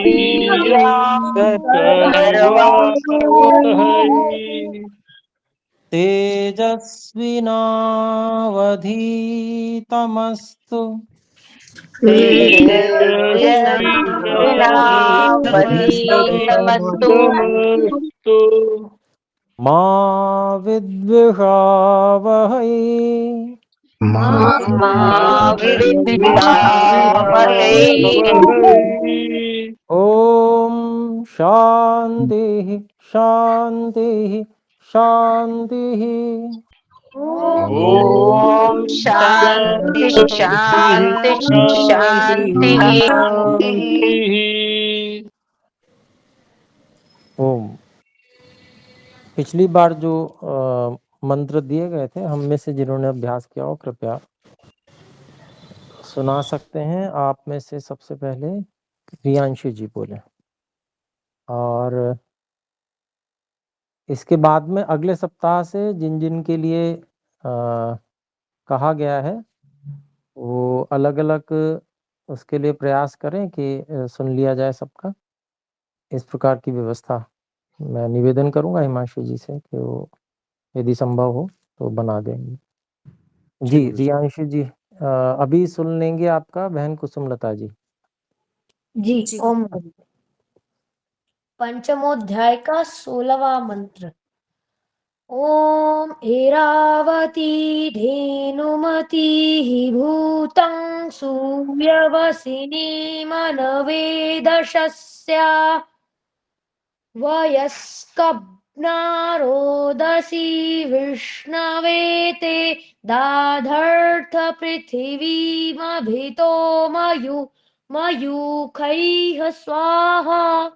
वीर्यं करवावहै तेजस्विनावधीतमस्तु तेजस्विनावधीतमस्तु मा विद्विषावहै मा मा विद्विषावहै ॐ शान्तिः शान्तिः शान्तिः ॐ शान्ति शान्ति शान्तिः। ओम। पिछली बार जो मंत्र दिए गए थे, हम में से जिन्होंने अभ्यास किया हो कृपया सुना सकते हैं। आप में से सबसे पहले प्रियांशु जी बोले, और इसके बाद में अगले सप्ताह से जिन जिन के लिए कहा गया है वो अलग अलग उसके लिए प्रयास करें कि सुन लिया जाए सबका। इस प्रकार की व्यवस्था मैं निवेदन करूंगा हिमांशु जी से कि वो यदि संभव हो तो बना देंगे। जी रियांशु जी अभी सुन लेंगे आपका बहन कुसुमलता जी। जी ओम। पंचमोध्याय का 16वां मंत्र। ओम ऐरावती धेनुमतिः भूतं सूर्यवसिनी मनवेदशस्या वयस्कब्नारोदसी विष्णवे ते दाधर्थ पृथिवीमभितो मयूखैः स्वाहा।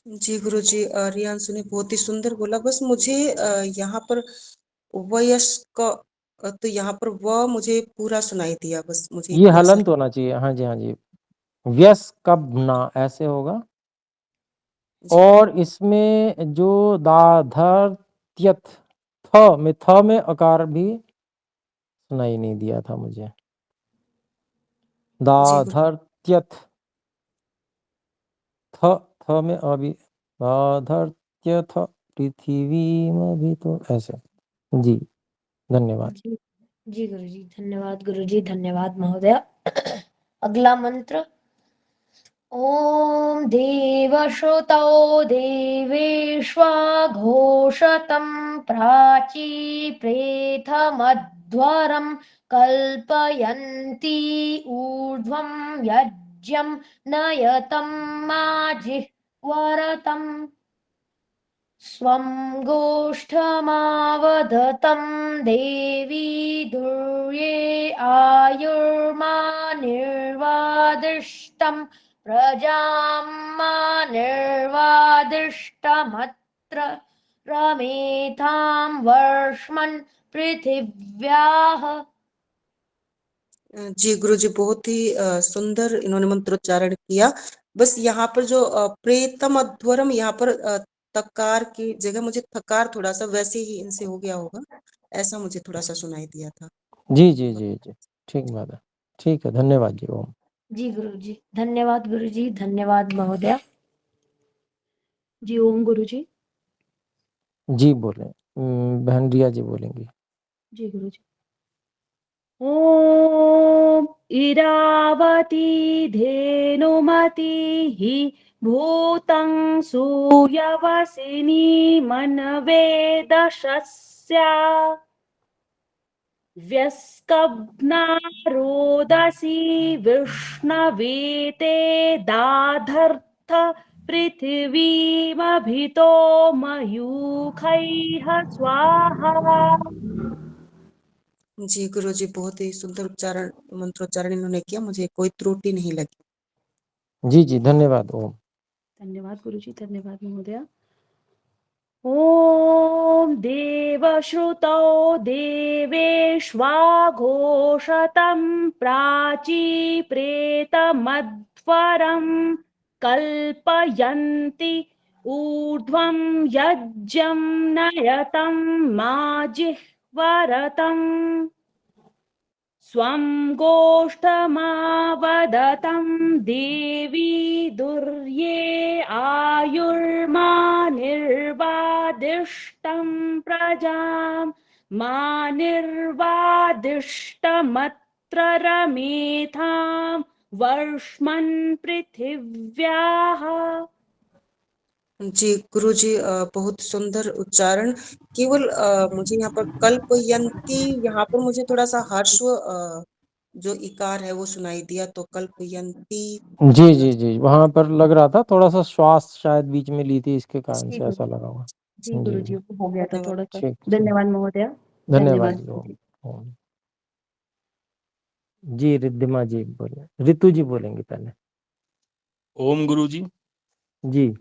जी गुरुजी, रियांशु ने बहुत ही सुंदर बोला। बस मुझे यहाँ पर वयस्क, तो यहाँ पर व मुझे पूरा सुनाई दिया। बस मुझे ये हलंत होना चाहिए। हाँ जी हाँ जी, व्यस्कब्ना ऐसे होगा। और इसमें जो दाधर्त्यथ थ में अकार भी सुनाई नहीं दिया था मुझे। दाधर्त्यथ थ में अभी दाधर्त्यथ पृथ्वी में भी तो ऐसे। जी धन्यवाद। जी गुरुजी धन्यवाद। गुरुजी धन्यवाद महोदय। अगला मंत्र। ओम देवश्रुतौ देवेष्वाघोषतं प्राची प्रेथमध्वरं कल्पयन्ति ऊर्ध्वं यज्ञं नयतं माजिह्वरतम् स्वं गोष्ठमावधतं देवी दुर्ये आयुर्मा निर्वादिष्टं प्रजां मा निर्वादिष्टमत्र रमेथां वर्ष्मन् पृथिव्याः। जी गुरुजी, बहुत ही सुंदर इन्होंने मंत्रोच्चारण किया। बस यहाँ पर जो प्रेतम अध्वरम, यहाँ पर तकार की जगह मुझे थकार थोड़ा सा वैसे ही इनसे हो गया होगा, ऐसा मुझे थोड़ा सा सुनाई दिया था। जी जी जी जी ठीक बात है। ठीक है, धन्यवाद जी। ओम। जी गुरुजी धन्यवाद। गुरुजी धन्यवाद महोदय। जी ओम गुरुजी। जी बोले, बहन रिया जी बोलेंगी। जी गुरुजी। ओम इरावती धेनुमतिः भूतं सूर्यवसिनी मनवेदशस्या व्यस्कब्नारोदसी विष्णवे ते दाधर्थ पृथिवीमभितो मयूखैः स्वाहा। जी गुरुजी, बहुत ही सुंदर उच्चारण, मंत्रोच्चारण इन्होंने किया, मुझे कोई त्रुटि नहीं लगी। जी जी धन्यवाद। ओम। धन्यवाद गुरुजी धन्यवाद महोदय। ओम देवश्रुतौ देवेष्वाघोषतं प्राची प्रेतमध्वरं कल्पयन्ति ऊर्ध्वं यज्ञं नयतं माजिह्वरतम् स्वं गोष्ठमावदतं देवी दुर्ये आयुर्मा निर्वादिष्टं प्रजां मा निर्वादिष्टमत्र रमेथां वर्ष्मन् पृथिव्याः। जी गुरु जी, बहुत सुंदर उच्चारण। केवल मुझे यहाँ पर कल्पयंती, यहाँ पर मुझे थोड़ा सा हर्ष जो इकार है वो सुनाई दिया, तो कल्पयंती जी जी जी, वहां पर लग रहा था थोड़ा सा श्वास शायद बीच में ली थी, इसके कारण जी से ऐसा लगा हुआ। जी गुरु जी, हो गया था धन्यवाद। थोड़ा सा। ठीक, धन्यवाद महोदय। धन्यवाद जी। ओम। जी रिद्धिमा जी बोले, ऋतु जी बोलेंगे पहले। ओम गुरुजी। जी।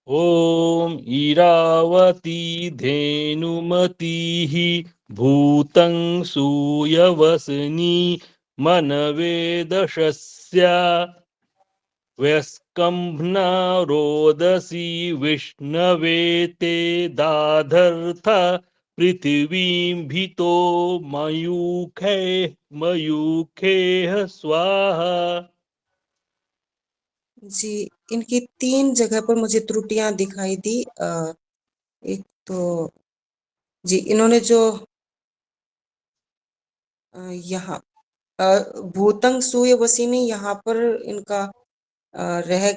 ओम ईरावती धेनुमतीः भूतं सूयवसनी मनवेदशस्या व्यस्कम्भ्ना रोदसी विष्णवे ते दाधर्थ पृथिवीं भितो मयूखेः स्वाहा। जी, इनकी 3 जगह पर मुझे त्रुटियां दिखाई दी। एक तो जी, इन्होंने जो यहाँ भूतंग सूय वसीनी, यहाँ पर इनका रह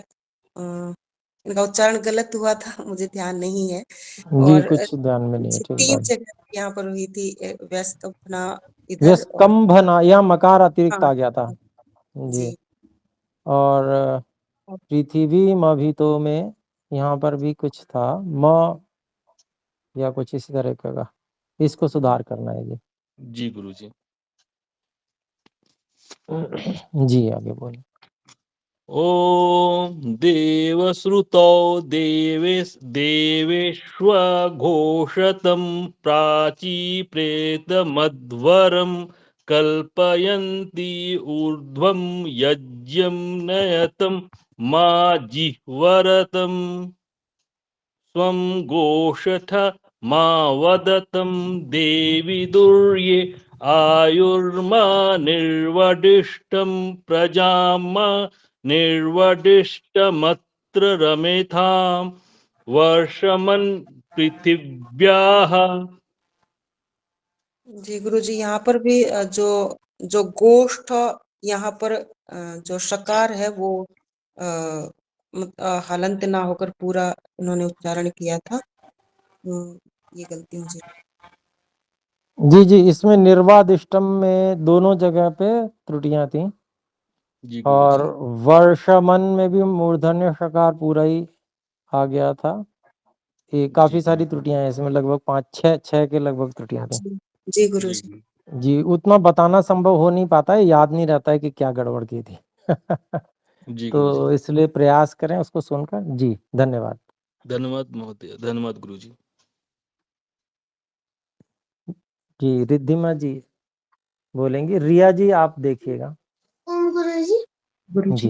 इनका उच्चारण गलत हुआ था, मुझे ध्यान नहीं है। जी और कुछ ध्यान में नहीं है, ठीक 3 बात। जगह यहाँ पर हुई थी, व्यस्तपना इधर और व्यस्कम्भना, यहाँ मकार अतिरिक्त हाँ आ गया था। जी। जी। और पृथ्वी मभितो में यहाँ पर भी कुछ था, म या कुछ इसी तरह का, इसको सुधार करना है। जी गुरुजी। जी आगे बोलिए। ओम देवश्रुतौ देवेष्वघोषतं प्राची प्रेतमध्वरं कल्पयन्ति ऊर्ध्वं यज्ञं नयतं मा जिह्वरतम् स्वं गोषठ मा वदतं देवि दुर्ये आयुर्मा निर्वदिष्टं प्रजामा निर्वदिष्टमत्र रमेथां वर्षमन् पृथिव्याः। जी गुरुजी, यहाँ पर भी जो जो गोष्ठ, यहाँ पर जो शकार है वो हलंत ना होकर पूरा इन्होंने उच्चारण किया था, तो ये गलती मुझे। जी जी, इसमें निर्वादिष्टम में दोनों जगह पे त्रुटियां थी, जी और गुरुजी। वर्षमन में भी मूर्धन्य शकार पूरा ही आ गया था। ये काफी जी सारी त्रुटियां हैं इसमें, लगभग 5-6 के लगभग त्रुटियां थी। जी जी गुरुजी। जी, उतना बताना संभव हो नहीं पाता है, याद नहीं रहता है कि क्या गड़बड़ की थी। जी तो गुरुजी। इसलिए प्रयास करें उसको सुनकर। जी धन्यवाद। धन्यवाद महोदय, धन्यवाद गुरुजी। जी रिद्धिमा जी बोलेंगी। रिया जी आप देखिएगा। गुरुजी। जी।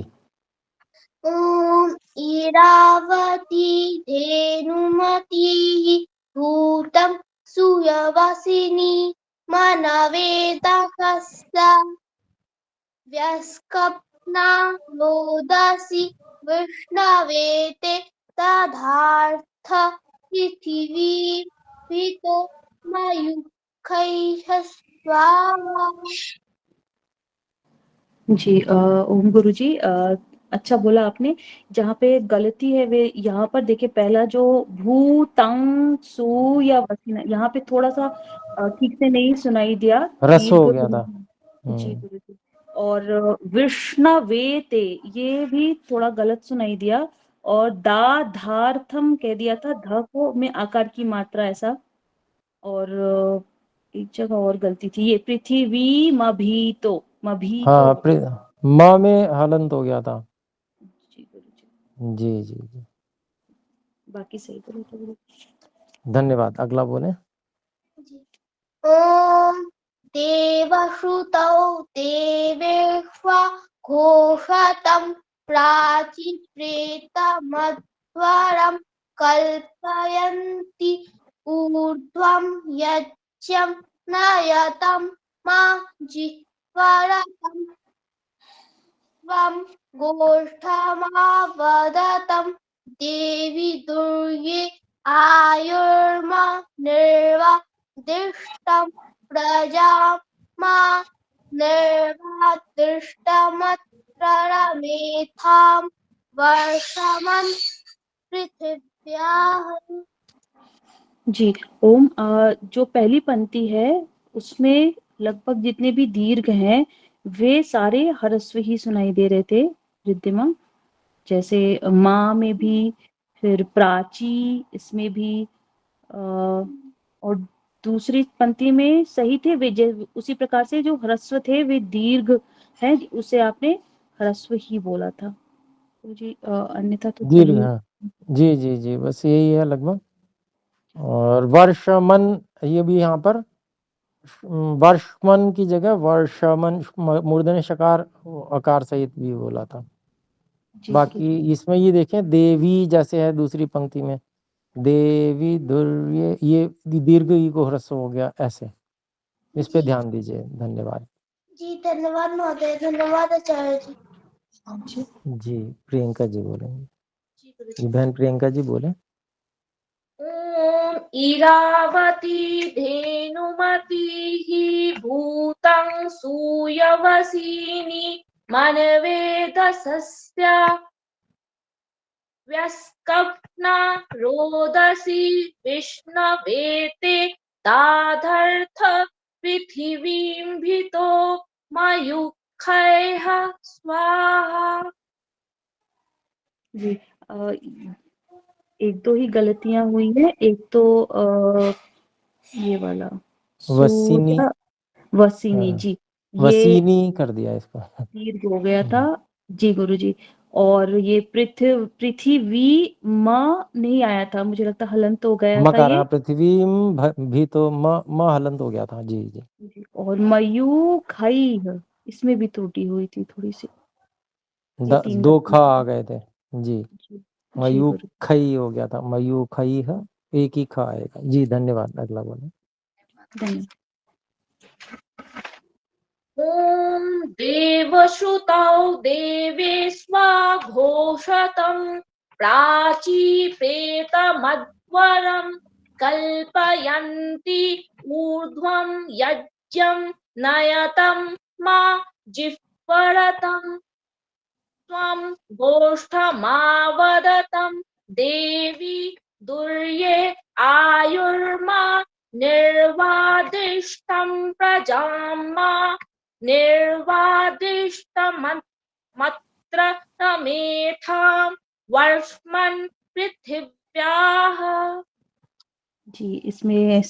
ओम इरावती धेनुमतीः भूतं सुयवसिनी मनवेदकस्य व्यस्कप्ना रोदसी विष्णवे ते तदार्थ पृथिवी पितो मयूखैः स्वाहा। जी ओम गुरु जी, अच्छा बोला आपने। जहाँ पे गलती है वे यहाँ पर देखिए, पहला जो भूतंग सु या वसीना, यहाँ पे थोड़ा सा ठीक से नहीं सुनाई दिया। रस हो गया गुरु था। जी गुरु जी। और विष्णवेते ये भी थोड़ा गलत सुनाई दिया, और दा धार्थम कह दिया था, ध को में आकार की मात्रा ऐसा। और एक जगह और गलती थी, ये पृथ्वी मभीतो हाँ, म में हलंत हो गया था। जी गुरु जी। जी जी जी, बाकी सही बोले तो गुरु। धन्यवाद। अगला बोले। ओम देवश्रुतौ देवेष्वा घोषतं प्राचि प्रेतमध्वरं कल्पयन्ति ऊर्ध्वं यज्ञं नयतं मा जिह्वरतं त्वं गोष्ठमावदतं देवि दुर्गे आयुर्मा निर्वादिष्टं प्रजा मा निर्वादिष्टमत्ररमेथां वर्षमन् पृथिव्याः। जी ओम। जो पहली पंक्ति है उसमें लगभग जितने भी दीर्घ हैं वे सारे ह्रस्व ही सुनाई दे रहे थे रिद्धिमा। जैसे माँ में भी, फिर प्राची इसमें भी, और दूसरी पंक्ति में सही थे वे। उसी प्रकार से जो ह्रस्व थे वे दीर्घ है, उसे आपने ह्रस्व ही बोला था तो जी। अन्यथा तो दीर्घ, सही। हाँ जी जी जी, बस यही है लगभग। और वर्षमन, ये भी यहाँ पर वर्षमन की जगह वर्षमन मूर्धन्य शकार आकार सहित भी बोला था। जी बाकी इसमें ये देखें देवी जैसे है दूसरी पंक्ति में, देवी दुर्ये, ये दीर्घ ई को ह्रस्व हो गया ऐसे, इस पे ध्यान दीजिए। धन्यवाद जी धन्यवाद महोदय, धन्यवाद आचार्य जी। जी। जी। प्रियंका जी बोलेंगे, जी गुरुजी। जी बहन प्रियंका जी बोले। ॐ इरावती धेनुमतिः भूतं सूयवसीनि मनवेदसस्या व्यस्कप्ना रोदसी विष्णवेते दाधर्थ पृथिवीं भितो मयूखैः स्वाहा। जी एक दो ही गलतियां हुई हैं। एक तो ये वाला वसीनी, वसीनी जी, ये वसीनी कर दिया इसको। दीर्घ हो गया था जी गुरुजी। और ये पृथ्वी माँ नहीं आया था, मुझे लगता हलंत हो गया था मकार, ये। हाँ, पृथ्वी भी तो म हलंत हो गया था। जी जी। जी, और मयूखई इसमें भी त्रुटि हुई थी थोड़ी सी। ये तीन दो ख गलतियां आ गए थे जी। जी गुरु। मयूखई हो गया था, मयूखई है, एक ही ख आएगा जी। धन्यवाद। अगला बोले। धन्यवाद। ॐ देवश्रुतौ देवे स्वाघोषतं प्राचीपेतमध्वरं कल्पयन्ति ऊर्ध्वं यज्ञं नयतं मा जिह्वरतं त्वं गोष्ठमावदतं देवी दुर्ये आयुर्मा निर्वादिष्टं प्रजां मा निर्वादिष्टमत्र तमेथां वर्ष्मन् पृथिव्याः। जी इसमें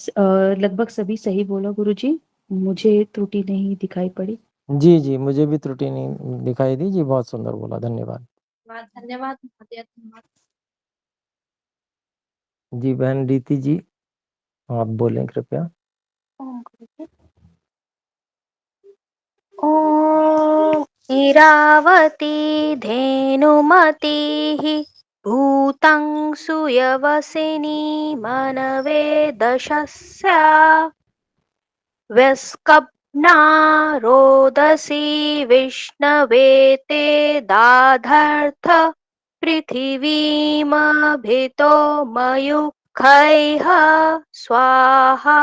लगभग सभी सही बोला गुरुजी, मुझे त्रुटि नहीं दिखाई पड़ी। जी जी, मुझे भी त्रुटि नहीं दिखाई दी जी। बहुत सुंदर बोला, धन्यवाद। धन्यवाद महोदय, धन्यवाद। जी बहन रीति जी, आप बोलें कृपया। ॐ इरावती धेनुमतिः भूतं सुयवसिनी मनवे दशस्या व्यस्कप्ना रोदसी विष्णवे ते दाधर्थ पृथिवीमभितो मयूखैः स्वाहा।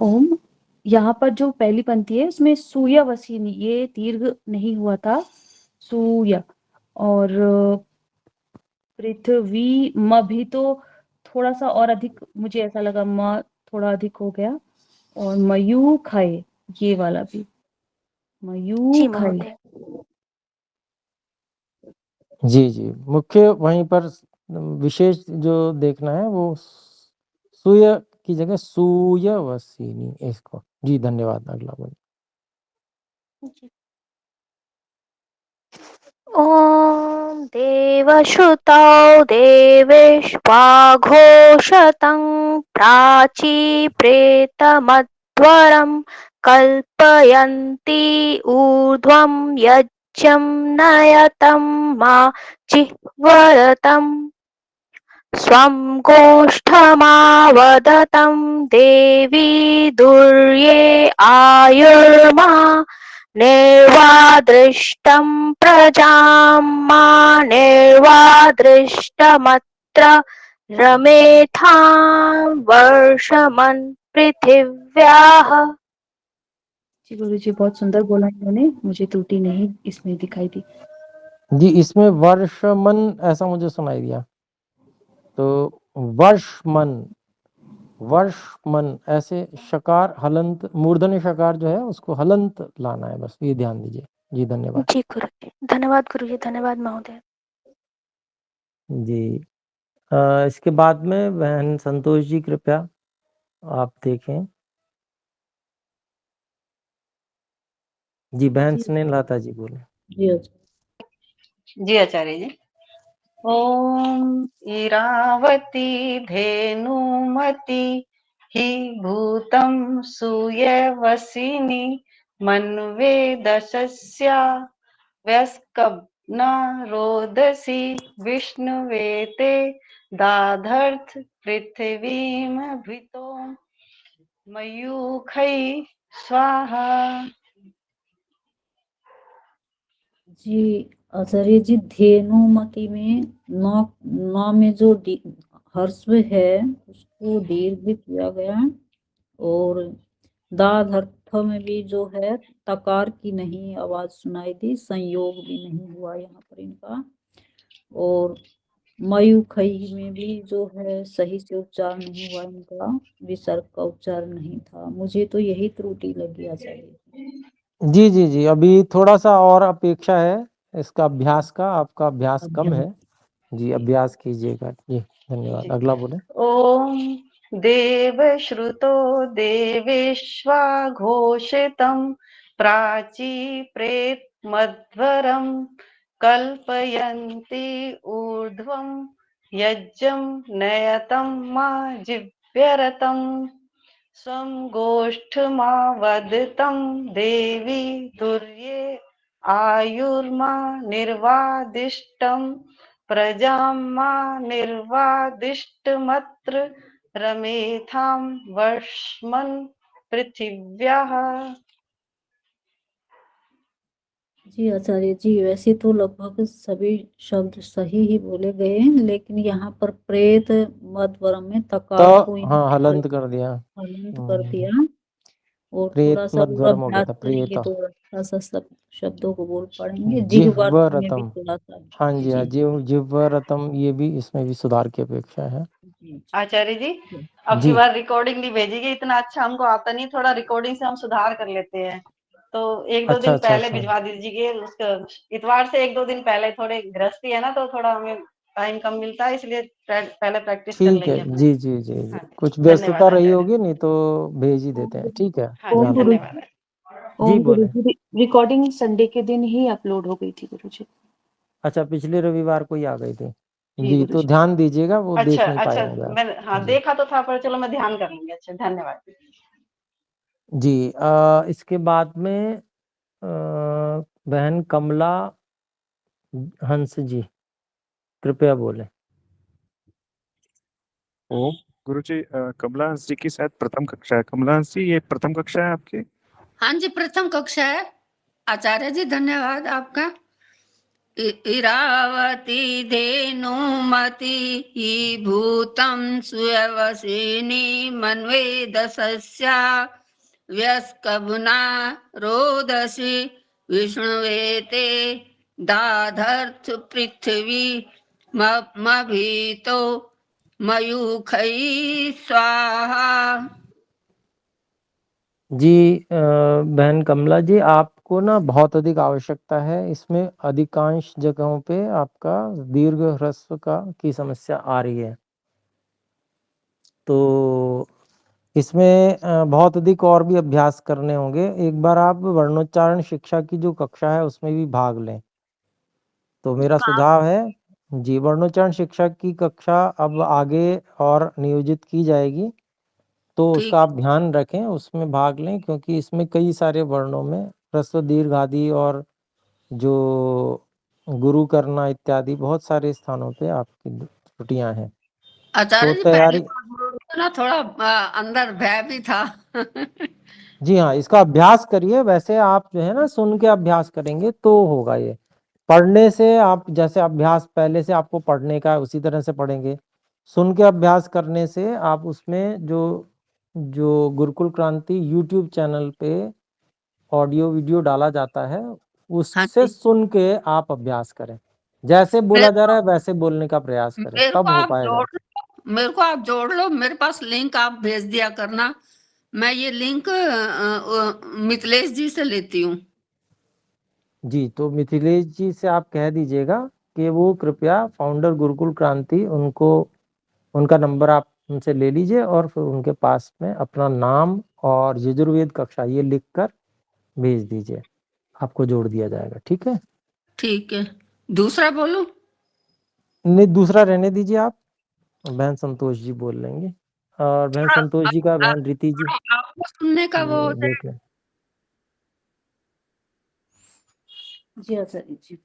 ओम। यहाँ पर जो पहली पंक्ति है उसमें सूय वसीनी ये दीर्घ नहीं हुआ था, सूय। और पृथ्वी म भी तो थोड़ा सा और अधिक, मुझे ऐसा लगा म थोड़ा अधिक हो गया। और मयूखय ये वाला भी जी मयूखय। महोदय। जी जी, मुख्य वहीं पर विशेष जो देखना है वो सूय की जगह सूयवसिनी इसको। जी धन्यवाद। अगला बोले। ॐ देवश्रुतौ देवेष्वाघोषतं प्राचीप्रेतमध्वरं कल्पयन्ति ऊर्ध्वं यज्ञं नयतं मा जिह्वरतं स्वं गोष्ठमावदतं देवी दुर्ये आयुर्मा निर्वादृष्टं प्रजां मा निर्वादृष्टमत्र रमेथां वर्षमन् पृथिव्याः। जी गुरु जी बहुत सुंदर बोला इन्होंने, मुझे त्रुटि नहीं इसमें दिखाई दी। जी, इसमें वर्षमन ऐसा मुझे सुनाई दिया, तो वर्षमन ऐसे शकार हलंत, मूर्धन्य शकार जो है उसको हलंत लाना है, बस ये ध्यान दीजिए। जी धन्यवाद। जी गुरुजी, धन्यवाद गुरुजी, धन्यवाद महोदय। जी इसके बाद में बहन संतोष जी कृपया आप देखें। जी बहन जी। स्नेहलता जी बोले। जी अच्छा। जी आचार्य जी। ओम इरावती धेनुमती हि भूतं सूयवसिनी मन्वे दशस्या व्यस्कब्ना रोदसी विष्णुवेते दाधर्थ पृथिवीमभितो मयूखै स्वाहा। जी आचार्य जी, धेनुमति में नौ में जो हर्स्व है उसको दीर्घ किया गया, और दाधर्थ में भी जो है तकार की नहीं आवाज सुनाई दी, संयोग भी नहीं हुआ यहाँ पर इनका, और मयूखई में भी जो है सही से उच्चार नहीं हुआ इनका, विसर्ग का उच्चार नहीं था। मुझे तो यही त्रुटि लगी आचार्य जी। जी अभी थोड़ा सा और अपेक्षा है इसका अभ्यास का, आपका अभ्यास कम है। जी अभ्यास कीजिएगा। जी धन्यवाद। अगला बोले। ओम देवश्रुतो देवेश्वा घोषितं प्राची प्रेत मध्वरं कल्पयन्ति ऊर्ध्वं यज्ञं नयतं मा जिव्यरतं स्वं गोष्ठमावदतं देवी दुर्ये आयुर्मा निर्वादिष्टं प्रजां मा निर्वादिष्टमत्र रमेथां वर्ष्मन् पृथिव्याः। जी आचार्य जी, वैसे तो लगभग सभी शब्द सही ही बोले गए हैं, लेकिन यहाँ पर प्रेत मध्वरम में तकार तो को हाँ हलंत कर दिया। हलंत कर दिया, और प्रेत थोड़ा सा और मध्वरम हो गया अभ्यास था, करेंगे प्रेत तो अच्छा सा सब शब्दों को बोल पड़ेंगे। जिह्वार्थम में भी जिह्वरतम। थोड़ा सा। हाँ जी हाँ जिह्वरतम, ये भी इसमें भी सुधार की अपेक्षा है। आचार्य जी अब की बार रिकॉर्डिंग नहीं भेजिएगी, इतना अच्छा हमको आता नहीं, थोड़ा रिकॉर्डिंग से हम सुधार कर लेते हैं, तो एक दो दिन पहले भिजवा दीजिए उसका। इतवार से एक दो दिन पहले, थोड़े गृहस्थी है ना तो थोड़ा हमें टाइम कम मिलता है, इसलिए पहले प्रैक्टिस कर ठीक है। लेंगे। जी जी जी जी कुछ व्यस्तता रही होगी, नहीं तो भेज ही देते हैं। ठीक है ओम ध्यान गुरु रखें। जी, जी ओम गुरु बोले। जी, रिकॉर्डिंग संडे के दिन ही अपलोड हो गई थी गुरु जी। अच्छा पिछले रविवार को ही आ गई थी। जी जी गुरु तो जी। ध्यान दीजिएगा, वो देख नहीं पाए अच्छा होंगे आप। मैं हाँ जी देखा तो था, पर चलो मैं ध्यान कर लूंगी। अच्छा धन्यवाद। जी इसके बाद में बहन कमला हंस जी कृपया बोले। ओम गुरु जी, कमला हंस जी की शायद प्रथम कक्षा है। कमला हंस जी, ये प्रथम कक्षा है आपकी? हाँ जी प्रथम कक्षा है आचार्य जी, धन्यवाद आपका। इरावती धेनुमती भूतं सुयवसिनी मन्वे दशस्या व्यस्कबुना रोदसी विष्णुवेते दाधर्थ पृथ्वी मभीतो मयूखै स्वाहा। जी बहन कमला जी, आपको ना बहुत अधिक आवश्यकता है। इसमें अधिकांश जगहों पे आपका दीर्घ ह्रस्व की समस्या आ रही है, तो इसमें बहुत अधिक और भी अभ्यास करने होंगे। एक बार आप वर्णोच्चारण शिक्षा की जो कक्षा है उसमें भी भाग लें, तो मेरा सुझाव है। जी वर्णोच्चारण शिक्षा की कक्षा अब आगे और नियोजित की जाएगी, तो उसका आप ध्यान रखें, उसमें भाग लें, क्योंकि इसमें कई सारे वर्णों में ह्रस्व दीर्घ आदि और जो गुरु करना इत्यादि बहुत सारे स्थानों पे आपकी त्रुटियां हैं। आचार्य तो जी पहली तैयारी बार बोल रहे थे ना, थोड़ा अंदर भय भी था। जी हाँ, इसका अभ्यास करिए। वैसे आप जो है ना सुन के अभ्यास करेंगे तो होगा ये। पढ़ने से आप जैसे अभ्यास पहले से आपको पढ़ने का उसी तरह से पढ़ेंगे। सुन के अभ्यास करने से आप उसमें जो जो गुरुकुल क्रांति यूट्यूब चैनल पे ऑडियो वीडियो डाला जाता है हाँ उससे जी, सुन के आप अभ्यास करें। जैसे बोला मेरे जा रहा को है वैसे बोलने का प्रयास करें, मेरे तब को हो आप पाएगा। जोड़ लो, मेरे को आप जोड़ लो, मेरे पास लिंक आप भेज दिया करना। मैं ये लिंक मिथिलेश जी से लेती हूँ। जी, तो मिथिलेश जी से आप कह दीजिएगा कि वो कृपया फाउंडर गुरुकुल क्रांति उनका नंबर आप उनसे ले लीजिए और फिर उनके पास में अपना नाम और यजुर्वेद कक्षा ये लिखकर भेज दीजिए, आपको जोड़ दिया जाएगा। ठीक है? ठीक है, दूसरा बोलूं? नहीं, दूसरा रहने दीजिए आप, बहन संतोष जी बोल लेंगे। और बहन थोड़ा संतोष जी का बहन रीति जी थोड़ा आपको सुनने का वो ये होता है। देख लें। जी आचार्य जी।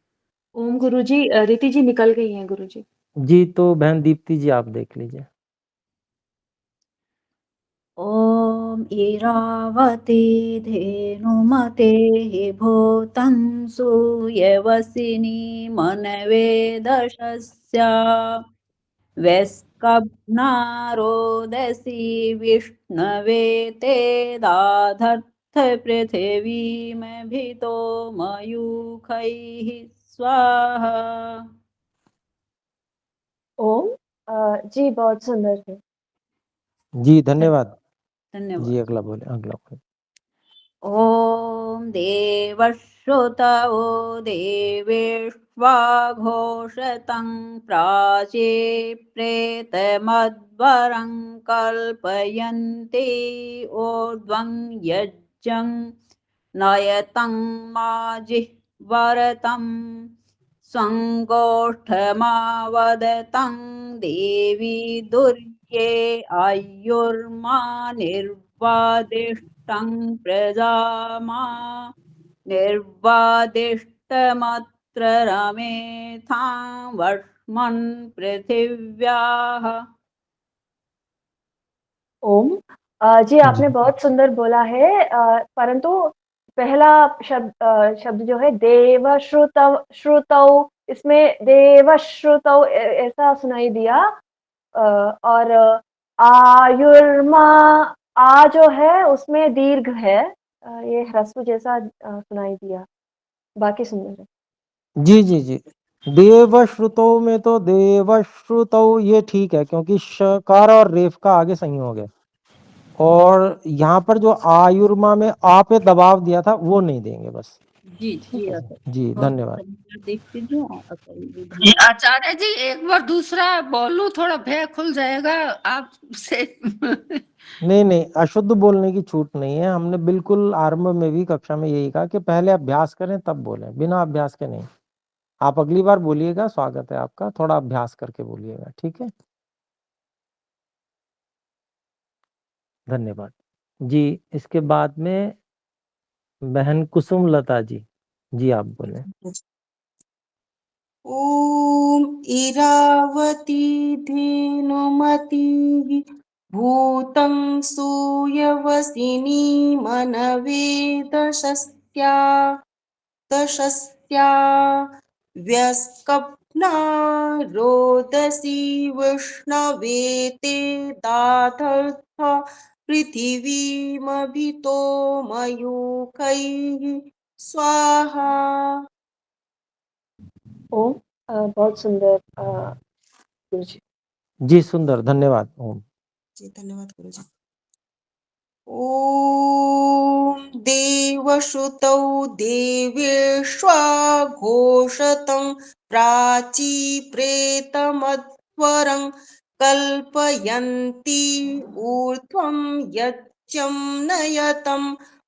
ओम गुरुजी, रीति जी निकल गई हैं गुरुजी। जी, तो बहन दीप्ति जी आप देख लीजिए। ॐ इरावती धेनुमते भूतं सूयवसिनी मनवे दशस्या व्यस्कब्नारोदसी विष्णवे ते दाधर्थ पृथिवीमभितो मयूखैः स्वाहा। ओम जी बहुत सुंदर थे। जी, धन्यवाद। धन्यवाद। जी, अगला बोले। ॐ देवश्रुतौ देवेष्वाघोषतं प्राचे प्रेतमध्वरं कल्पयन्ति ऊर्ध्वं यज्ञं नयतं माजिह्वरतं स्वङ्गोष्ठमावदतं देवी दुर्गे आयुर्मा निर्वादिष्टं प्रजामा निर्वादिष्टमत्र रमेथां वर्ष्मन् पृथिव्याः। ओम जी आपने बहुत सुंदर बोला है, परंतु पहला शब्द जो है श्रुतौ, इसमें देवश्रुतौ ऐसा सुनाई दिया। और आयुर्मा, आ जो है उसमें दीर्घ है, ये ह्रस्व जैसा सुनाई दिया। बाकी सुंदर है। जी। देवश्रुतौ में तो देवश्रुतौ ये ठीक है क्योंकि शकार और रेफ का आगे संयोग है। और यहाँ पर जो आयुर्मा में आ पे दबाव दिया था वो नहीं देंगे बस। जी ठीक है आचार्य जी, बहुत धन्यवाद। देखती हूँ आचार्य जी, धन्यवाद। आचार्य जी एक बार दूसरा बोलूं, थोड़ा भय खुल जाएगा आपसे। नहीं, अशुद्ध बोलने की छूट नहीं है। हमने बिल्कुल आरंभ में भी कक्षा में यही कहा कि पहले अभ्यास करें तब बोलें, बिना अभ्यास के नहीं। आप अगली बार बोलिएगा, स्वागत है आपका, थोड़ा अभ्यास करके बोलिएगा। ठीक है, धन्यवाद जी। इसके बाद में बहन कुसुम लता जी आप बोले। ॐ इरावती धेनुमती भूतं सूयवसिनी मनवे दशस्या व्यस्कप्ना रोदसी विष्णवे ते दाधर्थ पृथिवीमभितो मयूखैः स्वाहा। ओम बहुत सुंदर गुरुजी। जी, सुंदर, धन्यवाद। ओम जी धन्यवाद गुरुजी। ॐ देवश्रुतौ देवेष्वाघोषतं प्राची प्रेतमध्वरं कल्पयन्ति ऊर्ध्वं यज्ञं नयतं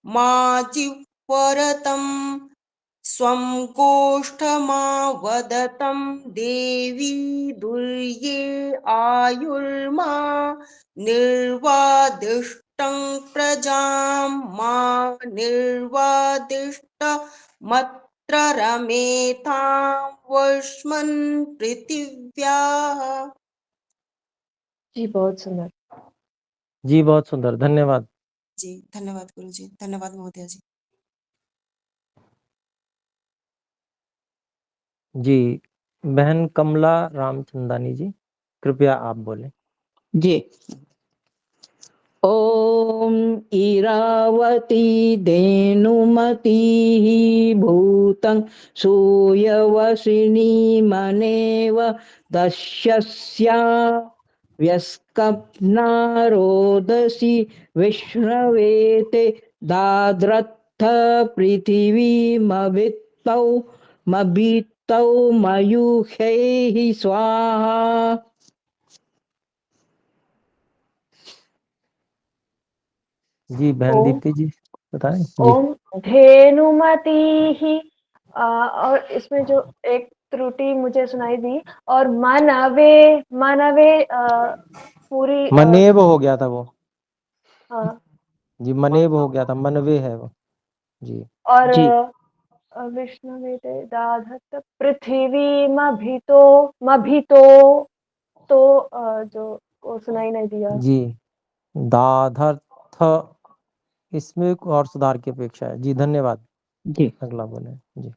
माजिह्वरतं स्वं गोष्ठमावदतं देवी दुर्ये आयुर्मा निर्वादिष्टं प्रजां मा निर्वादिष्टमत्र रमेथां वष्मन् पृथिव्याः। जी बहुत सुंदर। जी बहुत सुंदर, धन्यवाद। जी धन्यवाद गुरुजी, धन्यवाद महोदया जी। जी बहन कमला रामचंदानी जी, कृपया आप बोलें। जी। ॐ इरावती धेनुमतिः भूतं सूयवसिनी मनेव दस्यस्या व्यस्कप्नारोदसी विष्णवेते दाद्रत्थ पृथिवीमभित्तौ मभित्तौ मयूखैः स्वाहा। जी बहन ओम दीप्ति जी बताएं। जी ओम धेनुमतीः और इसमें जो एक त्रुटि मुझे सुनाई दी, और मनवे मनवे पूरी मनेव हो गया था वो। हाँ, जी मनेव हो गया था, मनवे है वो। जी और जी विष्णुवे ते दाधत्त पृथ्वी मभितो मभितो, तो जो वो सुनाई नहीं दिया। जी दाधर्थ, इसमें और सुधार की अपेक्षा है। जी धन्यवाद। जी। अगला बोले। जी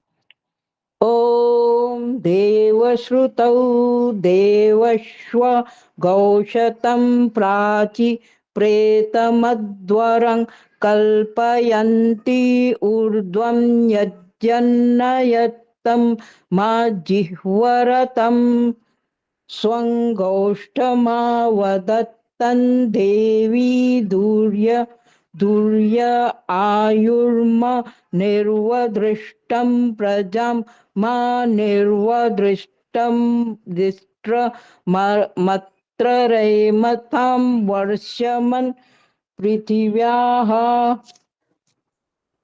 ॐ देवश्रुतौ देवश्व गौशतं प्राचि प्रेतमध्वरं कल्पयन्ति ऊर्ध्वं यज्जन्नयत्तं मा जिह्वरतं स्वं गोष्ठमावदत्तं देवी दुर्य आयुर्मा निर्वदृष्टं प्रजां मा निर्वदृष्टं मत्र रेमथां वर्षमन् पृथिव्याः।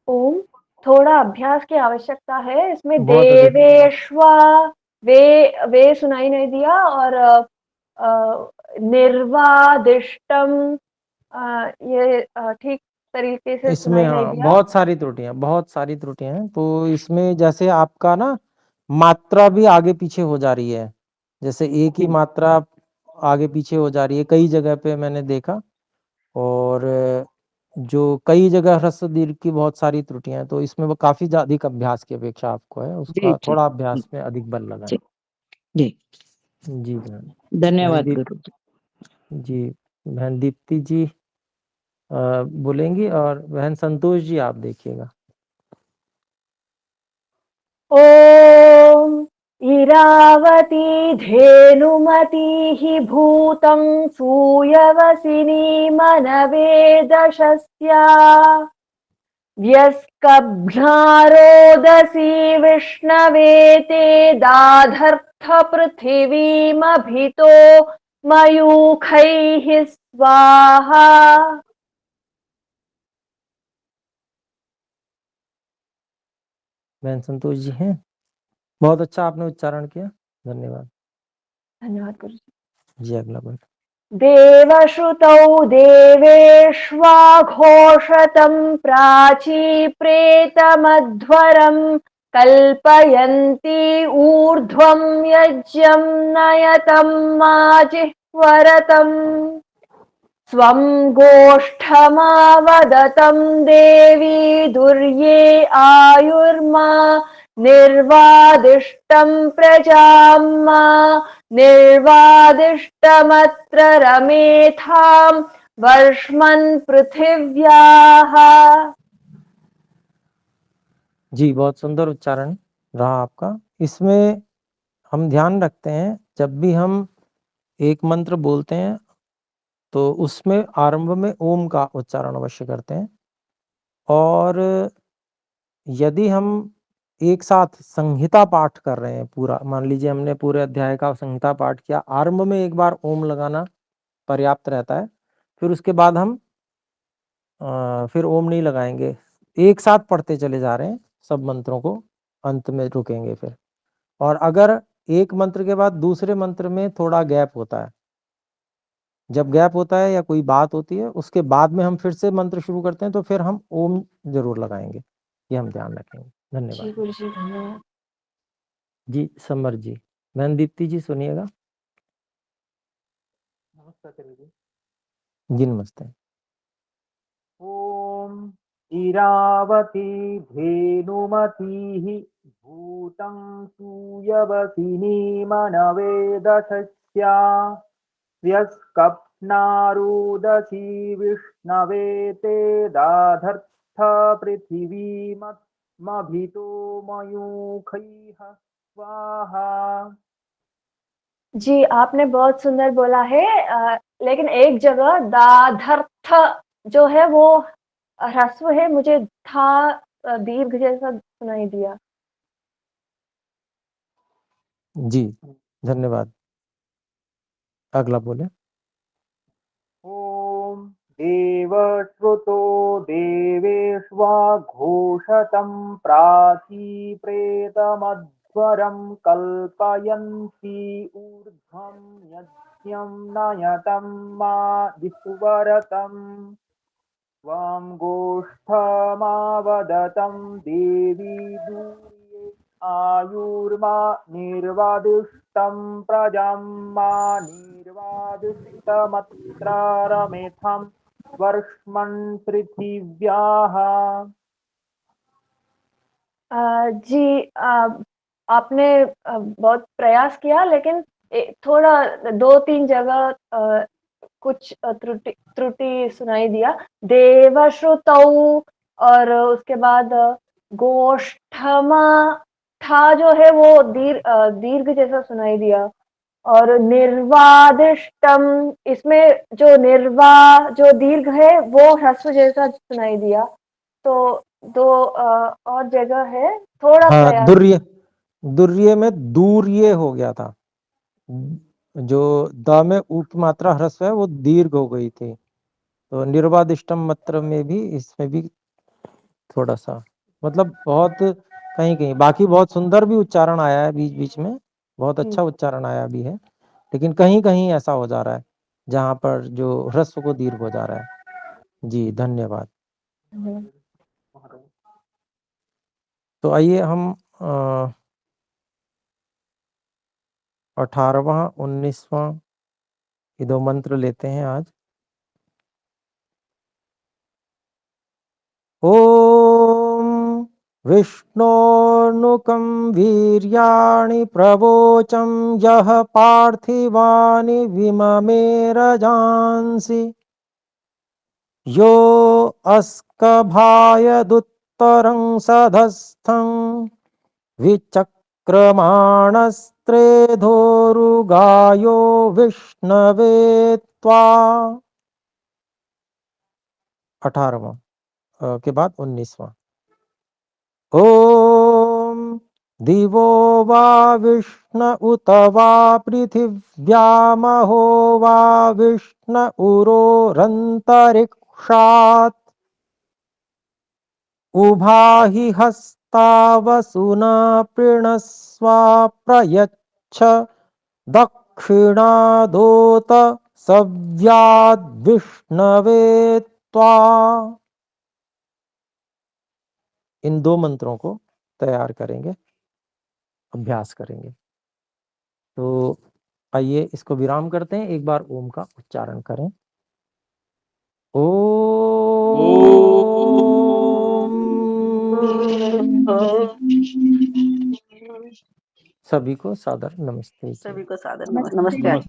ओम थोड़ा अभ्यास की आवश्यकता है इसमें। बहुत अधिक। देवेश्वा वे सुनाई नहीं दिया, और निर्वादिष्टम ये ठीक तरीके से इसमें सुनाई नहीं हाँ दिया। बहुत सारी त्रुटियां हैं। तो इसमें जैसे आपका ना मात्रा भी आगे पीछे हो जा रही है, जैसे एक ही मात्रा आगे पीछे हो जा रही है कई जगह पे मैंने देखा, और जो कई जगह ह्रस्व दीर्घ की बहुत सारी त्रुटियां हैं। तो इसमें वो काफी अधिक अभ्यास की अपेक्षा आपको है, जी उसका जी थोड़ा अभ्यास में अधिक बल लगा है। जी जी बहन। धन्यवाद बहन गुरु। जी बहन दीप्ति जी बोलेंगी, और बहन संतोष जी आप देखिएगा। ओम इरावती धेनुमतीः भूतं सूयवसिनी मनवे दशस्या व्यस्कभ्नारोदसी विष्णवे ते दाधर्थ पृथिवीमभितो मयूखैः स्वाहा। बहन संतोष जी हैं, बहुत अच्छा आपने उच्चारण किया, धन्यवाद। धन्यवाद गुरु जी अगला बोल। देवश्रुतौ देवेष्वाघोषतं प्राची प्रेतमध्वरं कल्पयन्ति ऊर्ध्वं यज्ञं नयतं मा जिह्वरतम् स्वं गोष्ठमावदतं देवी दुर्ये आयुर्मा निर्वादिष्टं प्रजां मा निर्वादिष्टमत्र रमेथां वर्ष्मन् पृथिव्याः। जी बहुत सुंदर उच्चारण रहा आपका। इसमें हम ध्यान रखते हैं जब भी हम एक मंत्र बोलते हैं तो उसमें आरंभ में ओम का उच्चारण अवश्य करते हैं, और यदि हम एक साथ संहिता पाठ कर रहे हैं, पूरा मान लीजिए हमने पूरे अध्याय का संहिता पाठ किया, आरंभ में एक बार ओम लगाना पर्याप्त रहता है, फिर उसके बाद हम फिर ओम नहीं लगाएंगे, एक साथ पढ़ते चले जा रहे हैं सब मंत्रों को, अंत में रुकेंगे फिर। और अगर एक मंत्र के बाद दूसरे मंत्र में थोड़ा गैप होता है, जब गैप होता है या कोई बात होती है उसके बाद में हम फिर से मंत्र शुरू करते हैं, तो फिर हम ओम जरूर लगाएंगे, ये हम ध्यान रखेंगे। धन्यवाद। जी गुरु जी धन्यवाद। जी समर जी, बहन दीप्ति जी सुनिएगा। जी नमस्ते। ॐ इरावती धेनुमतिः भूतं सूयवसिनी मनवे दशस्या यस्कप्नारुदसी विष्णवे ते दाधर्थ पृथिवीमभितो मयूखैः स्वाहा। जी आपने बहुत सुंदर बोला है, लेकिन एक जगह दाधर्थ जो है वो ह्रस्व है, मुझे था दीर्घ जैसा सुनाई दिया। जी धन्यवाद। अगला बोले। ॐ देवश्रुतो देवेष्वघोषतं प्राचीप्रेतमध्वरं कल्पयन्ति ऊर्ध्वं यज्ञं नयतं मा विह्वरतम् त्वां गोष्ठमावदतं देवी दूर्ये आयुर्मा निर्वादिष्टं प्रजां मा निर्वादिष्टमत्र रमेथं वर्ष्मन् पृथिव्याः। जी आपने बहुत प्रयास किया, लेकिन थोड़ा 2-3 जगह कुछ त्रुटि सुनाई दिया। देवश्रुतौ और उसके बाद गोष्ठमा था जो है वो दीर्घ जैसा सुनाई दिया। और निर्वादिष्टम, इसमें जो जो दीर्घ है वो ह्रस्व जैसा सुनाई दिया। तो 2 और जगह है, थोड़ा हाँ प्रयास। दुर्ये में दूर्ये हो गया था, जो द में ऊ की मात्रा ह्रस्व है वो दीर्घ हो गई थी। तो निर्वादिष्टम मत्र में भी, इसमें भी थोड़ा सा, मतलब बहुत कहीं कहीं, बाकी बहुत सुंदर भी उच्चारण आया है बीच बीच में, बहुत अच्छा उच्चारण आया भी है, लेकिन कहीं कहीं ऐसा हो जा रहा है जहां पर जो ह्रस्व को दीर्घ हो जा रहा है। जी धन्यवाद। तो आइए हम 18वां 19वां ये 2 मंत्र लेते हैं आज। ओम विष्णोर्नुकं वीर्याणि प्रवोचं यः पार्थिवानि विममेरजांसि यो अस्कभायदुत्तरं सधस्थं विचक्रमाणस्त्रेधोरुगायो विष्णवे त्वा। 18वां के बाद 19वां। ओम दिवो वा विष्ण उत वा पृथिव्यामहो वा विष्ण उरोरन्तरिक्षात् उभाहि हस्तावसुना प्रणस्वा प्रयच्छ दक्षिणादोत सव्याद्विष्णवे त्वा। इन 2 मंत्रों को तैयार करेंगे, अभ्यास करेंगे। तो आइए इसको विराम करते हैं, एक बार ओम का उच्चारण करें। सभी को सादर नमस्ते। सभी को सादर नमस्ते।